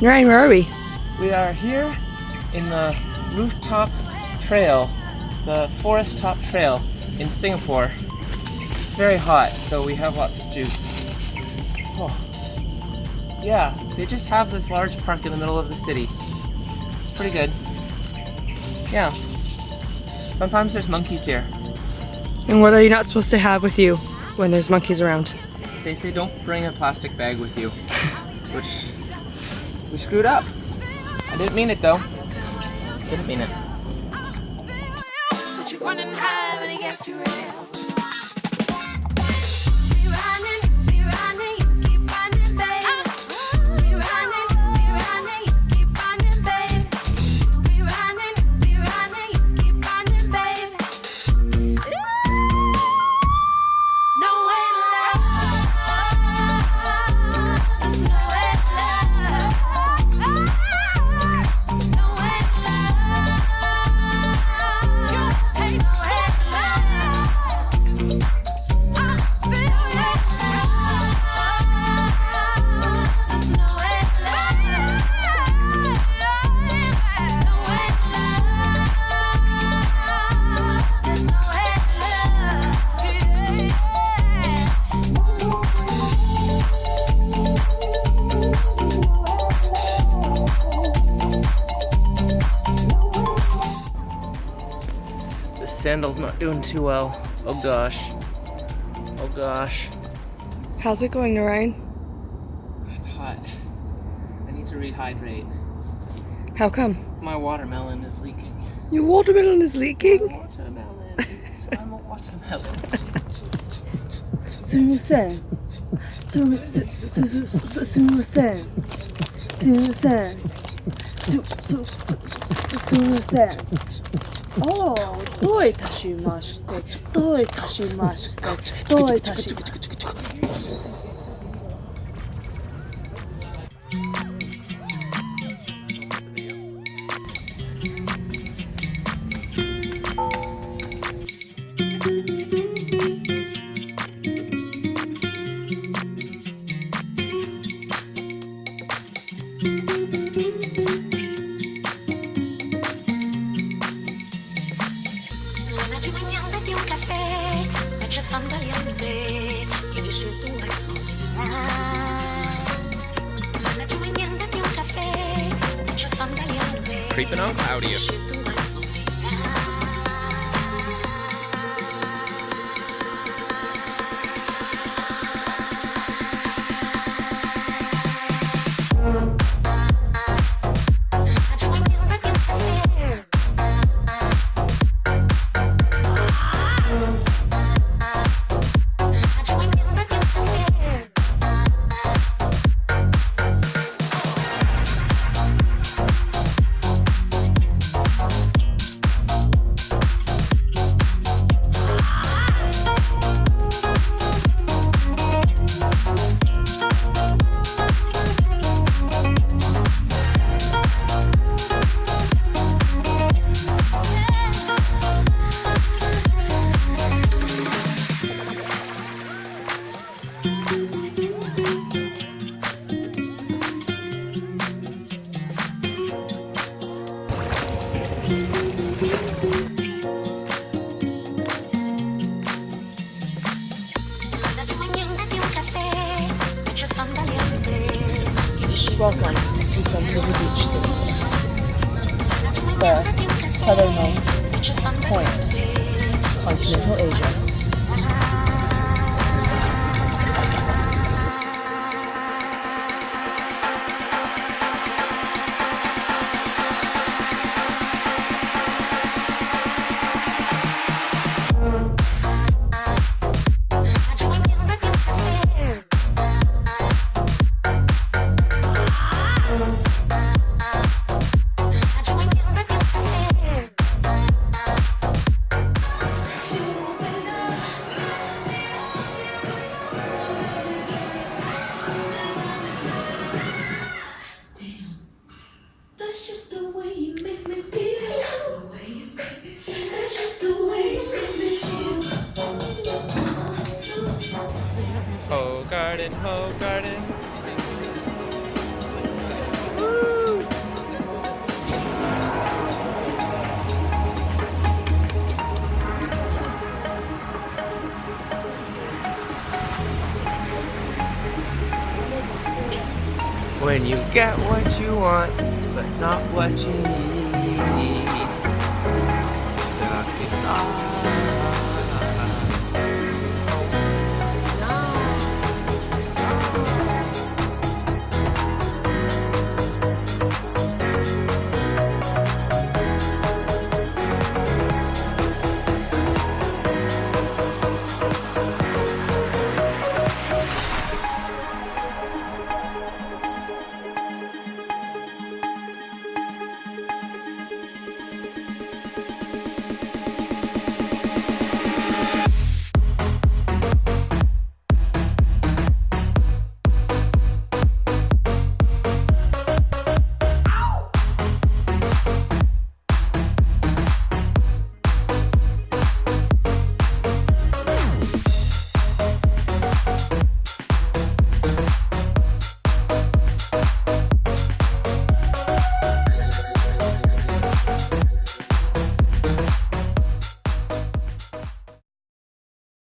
Ryan, where are we? We are here in the rooftop trail, the forest top trail in Singapore. It's very hot, so we have lots of juice. Oh. Yeah, they just have this large park in the middle of the city. It's pretty good. Yeah. Sometimes there's monkeys here. And what are you not supposed to have with you when there's monkeys around? They say don't bring a plastic bag with you, which we screwed up. I didn't mean it though. Didn't mean it. But you're running high when it gets too real. Sandal's not doing too well. Oh gosh. Oh gosh. How's it going, Naryan? It's hot. I need to rehydrate. How come? My watermelon is leaking. Your watermelon is leaking? My watermelon. So I'm a watermelon. Oh, どういたしまして、どういたしまして、どういたしまして。Creeping on cloudy. Welcome to Central Beach, the southernmost point, continental Asia. Ho garden, ho garden. Woo! when you get what you want, but not what you need. Stuck in life.